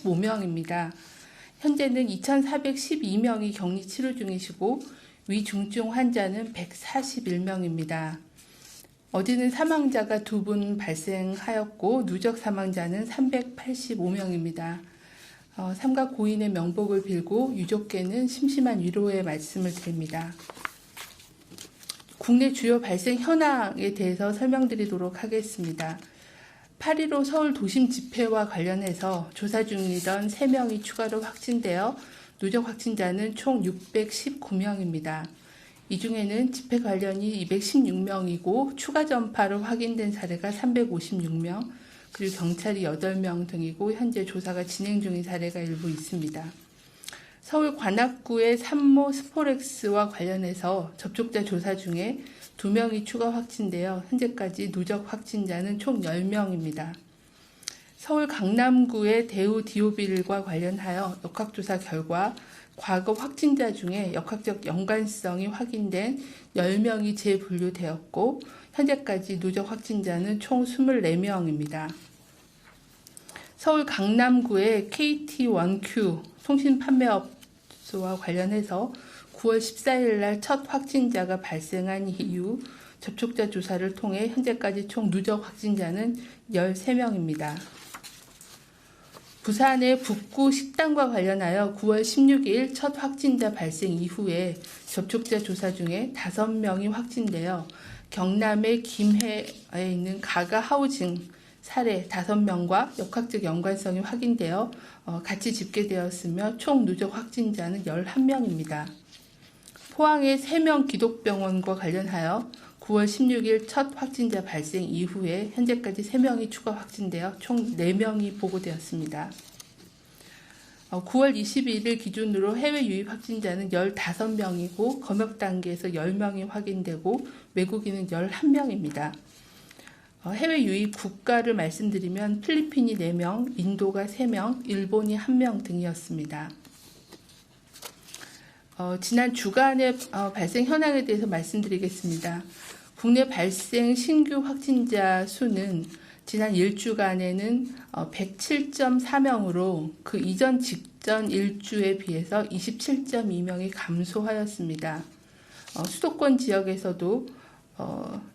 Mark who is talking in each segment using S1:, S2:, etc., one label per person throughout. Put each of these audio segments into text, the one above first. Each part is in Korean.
S1: 885명입니다. 현재는 2,412명이 격리 치료 중이시고 위중증 환자는 141명입니다. 어제는 사망자가 2분 발생하였고 누적 사망자는 385명입니다. 삼가 고인의 명복을 빌고 유족께는 심심한 위로의 말씀을 드립니다. 국내 주요 발생 현황에 대해서 설명드리도록 하겠습니다. 8.15 서울 도심 집회와 관련해서 조사 중이던 3명이 추가로 확진되어 누적 확진자는 총 619명입니다. 이 중에는 집회 관련이 216명이고 추가 전파로 확인된 사례가 356명, 그리고 경찰이 8명 등이고 현재 조사가 진행 중인 사례가 일부 있습니다. 서울 관악구의 산모 스포렉스와 관련해서 접촉자 조사 중에 2명이 추가 확진되어 현재까지 누적 확진자는 총 10명입니다. 서울 강남구의 대우 디오빌과 관련하여 역학조사 결과 과거 확진자 중에 역학적 연관성이 확인된 10명이 재분류되었고 현재까지 누적 확진자는 총 24명입니다. 서울 강남구의 KT1Q 통신 판매업소와 관련해서 9월 14일 날 첫 확진자가 발생한 이후 접촉자 조사를 통해 현재까지 총 누적 확진자는 13명입니다. 부산의 북구 식당과 관련하여 9월 16일 첫 확진자 발생 이후에 접촉자 조사 중에 5명이 확진되어 경남의 김해에 있는 가가 하우징 사례 5명과 역학적 연관성이 확인되어 같이 집계되었으며 총 누적 확진자는 11명입니다. 포항의 3명 기독병원과 관련하여 9월 16일 첫 확진자 발생 이후에 현재까지 3명이 추가 확진되어 총 4명이 보고되었습니다. 9월 21일 기준으로 해외 유입 확진자는 15명이고 검역 단계에서 10명이 확인되고 외국인은 11명입니다. 해외 유입 국가를 말씀드리면 필리핀이 4명, 인도가 3명, 일본이 1명 등이었습니다. 지난 주간의 발생 현황에 대해서 말씀드리겠습니다. 국내 발생 신규 확진자 수는 지난 1주간에는 107.4명으로 그 이전 직전 1주에 비해서 27.2명이 감소하였습니다. 수도권 지역에서도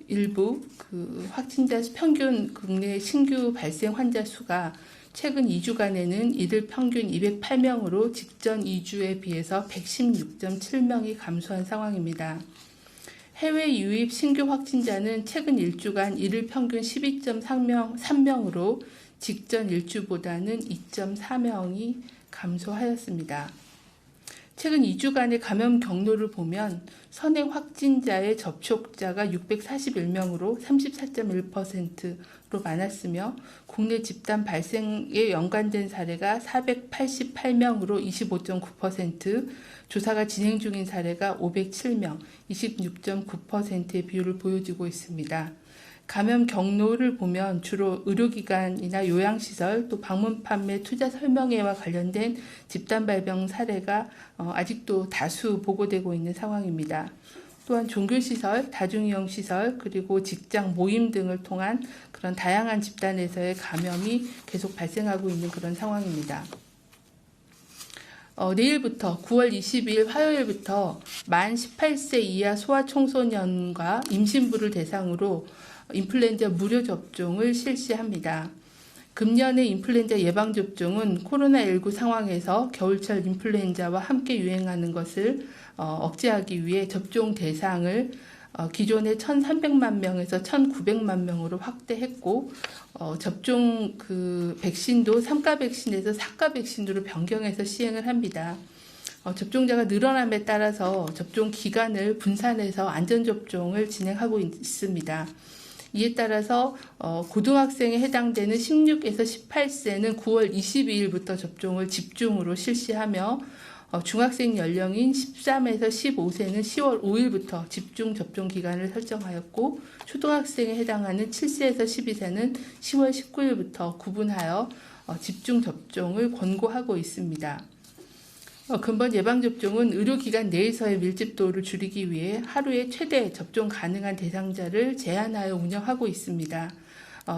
S1: 일부 그 확진자 평균 국내 신규 발생 환자 수가 최근 2주간에는 이들 평균 208명으로 직전 2주에 비해서 116.7명이 감소한 상황입니다. 해외 유입 신규 확진자는 최근 1주간 이들 평균 12.3명으로 직전 1주보다는 2.4명이 감소하였습니다. 최근 2주간의 감염 경로를 보면 선행 확진자의 접촉자가 641명으로 34.1%로 많았으며 국내 집단 발생에 연관된 사례가 488명으로 25.9%, 조사가 진행 중인 사례가 507명, 26.9%의 비율을 보여주고 있습니다. 감염 경로를 보면 주로 의료기관이나 요양시설, 또 방문 판매, 투자 설명회와 관련된 집단 발병 사례가 아직도 다수 보고되고 있는 상황입니다. 또한 종교시설, 다중이용시설, 그리고 직장 모임 등을 통한 그런 다양한 집단에서의 감염이 계속 발생하고 있는 그런 상황입니다. 내일부터 9월 20일 화요일부터 만 18세 이하 소아청소년과 임신부를 대상으로 인플루엔자 무료 접종을 실시합니다. 금년의 인플루엔자 예방접종은 코로나19 상황에서 겨울철 인플루엔자와 함께 유행하는 것을 억제하기 위해 접종 대상을 기존의 1,300만 명에서 1,900만 명으로 확대했고 접종 백신도 3가 백신에서 4가 백신으로 변경해서 시행을 합니다. 접종자가 늘어남에 따라서 접종 기간을 분산해서 안전접종을 진행하고 있습니다. 이에 따라서 고등학생에 해당되는 16에서 18세는 9월 22일부터 접종을 집중으로 실시하며 중학생 연령인 13에서 15세는 10월 5일부터 집중 접종 기간을 설정하였고 초등학생에 해당하는 7세에서 12세는 10월 19일부터 구분하여 집중 접종을 권고하고 있습니다. 근본 예방접종은 의료기관 내에서의 밀집도를 줄이기 위해 하루에 최대 접종 가능한 대상자를 제한하여 운영하고 있습니다.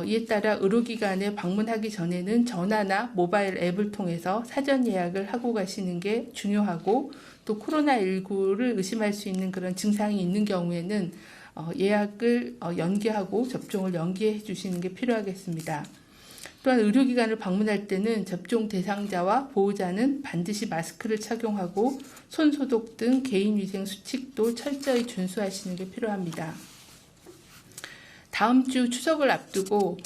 S1: 이에 따라 의료기관에 방문하기 전에는 전화나 모바일 앱을 통해서 사전 예약을 하고 가시는 게 중요하고, 또 코로나19를 의심할 수 있는 그런 증상이 있는 경우에는 예약을 연기하고 접종을 연기해 주시는 게 필요하겠습니다. 또한 의료기관을 방문할 때는 접종 대상자와 보호자는 반드시 마스크를 착용하고 손소독 등 개인위생 수칙도 철저히 준수하시는 게 필요합니다. 다음 주 추석을 앞두고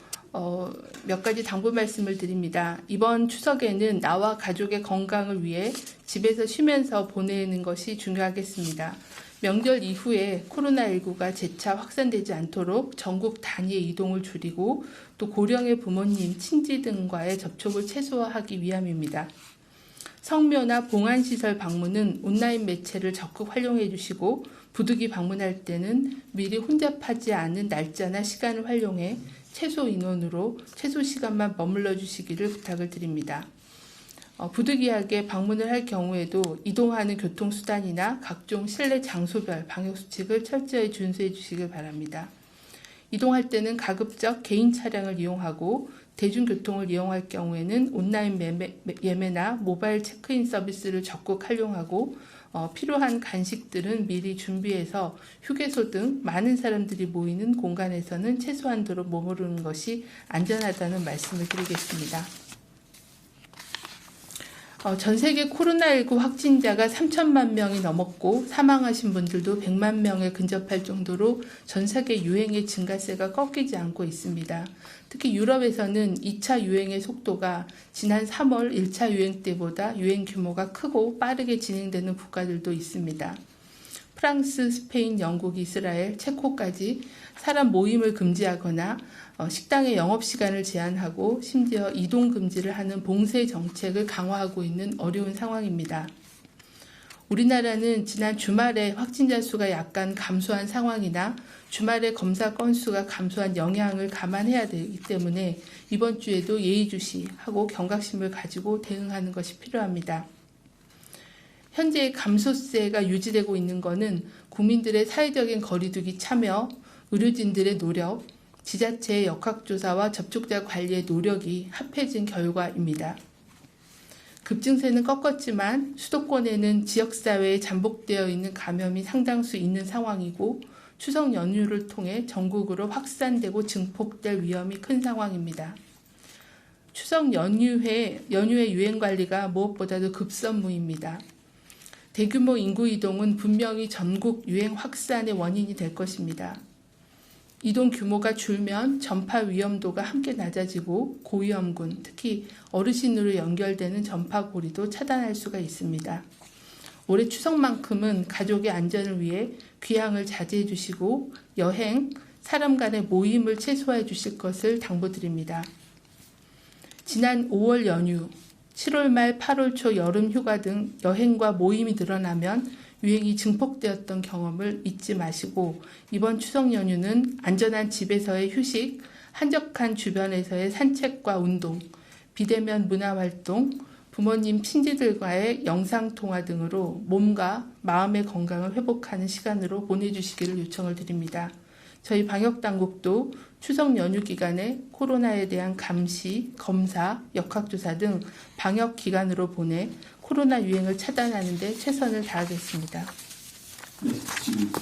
S1: 몇 가지 당부 말씀을 드립니다. 이번 추석에는 나와 가족의 건강을 위해 집에서 쉬면서 보내는 것이 중요하겠습니다. 명절 이후에 코로나19가 재차 확산되지 않도록 전국 단위의 이동을 줄이고 또 고령의 부모님, 친지 등과의 접촉을 최소화하기 위함입니다. 성묘나 봉안시설 방문은 온라인 매체를 적극 활용해 주시고, 부득이 방문할 때는 미리 혼잡하지 않은 날짜나 시간을 활용해 최소 인원으로 최소 시간만 머물러 주시기를 부탁을 드립니다. 부득이하게 방문을 할 경우에도 이동하는 교통수단이나 각종 실내 장소별 방역수칙을 철저히 준수해 주시길 바랍니다. 이동할 때는 가급적 개인 차량을 이용하고, 대중교통을 이용할 경우에는 온라인 예매나 모바일 체크인 서비스를 적극 활용하고, 필요한 간식들은 미리 준비해서 휴게소 등 많은 사람들이 모이는 공간에서는 최소한도로 머무르는 것이 안전하다는 말씀을 드리겠습니다. 전 세계 코로나19 확진자가 3천만 명이 넘었고, 사망하신 분들도 100만 명에 근접할 정도로 전 세계 유행의 증가세가 꺾이지 않고 있습니다. 특히 유럽에서는 2차 유행의 속도가 지난 3월 1차 유행 때보다 유행 규모가 크고 빠르게 진행되는 국가들도 있습니다. 프랑스, 스페인, 영국, 이스라엘, 체코까지 사람 모임을 금지하거나 식당의 영업시간을 제한하고 심지어 이동 금지를 하는 봉쇄 정책을 강화하고 있는 어려운 상황입니다. 우리나라는 지난 주말에 확진자 수가 약간 감소한 상황이나 주말에 검사 건수가 감소한 영향을 감안해야 되기 때문에 이번 주에도 예의주시하고 경각심을 가지고 대응하는 것이 필요합니다. 현재 감소세가 유지되고 있는 것은 국민들의 사회적인 거리두기 참여, 의료진들의 노력, 지자체의 역학조사와 접촉자 관리의 노력이 합해진 결과입니다. 급증세는 꺾었지만 수도권에는 지역사회에 잠복되어 있는 감염이 상당수 있는 상황이고, 추석 연휴를 통해 전국으로 확산되고 증폭될 위험이 큰 상황입니다. 추석 연휴의 유행관리가 무엇보다도 급선무입니다. 대규모 인구 이동은 분명히 전국 유행 확산의 원인이 될 것입니다. 이동 규모가 줄면 전파 위험도가 함께 낮아지고 고위험군, 특히 어르신으로 연결되는 전파고리도 차단할 수가 있습니다. 올해 추석만큼은 가족의 안전을 위해 귀향을 자제해 주시고 여행, 사람 간의 모임을 최소화해 주실 것을 당부드립니다. 지난 5월 연휴, 7월 말 8월 초 여름 휴가 등 여행과 모임이 늘어나면 유행이 증폭되었던 경험을 잊지 마시고, 이번 추석 연휴는 안전한 집에서의 휴식, 한적한 주변에서의 산책과 운동, 비대면 문화활동, 부모님, 친지들과의 영상통화 등으로 몸과 마음의 건강을 회복하는 시간으로 보내주시기를 요청을 드립니다. 저희 방역당국도 추석 연휴 기간에 코로나에 대한 감시, 검사, 역학조사 등 방역 기간으로 보내 코로나 유행을 차단하는 데 최선을 다하겠습니다.
S2: 네, 지금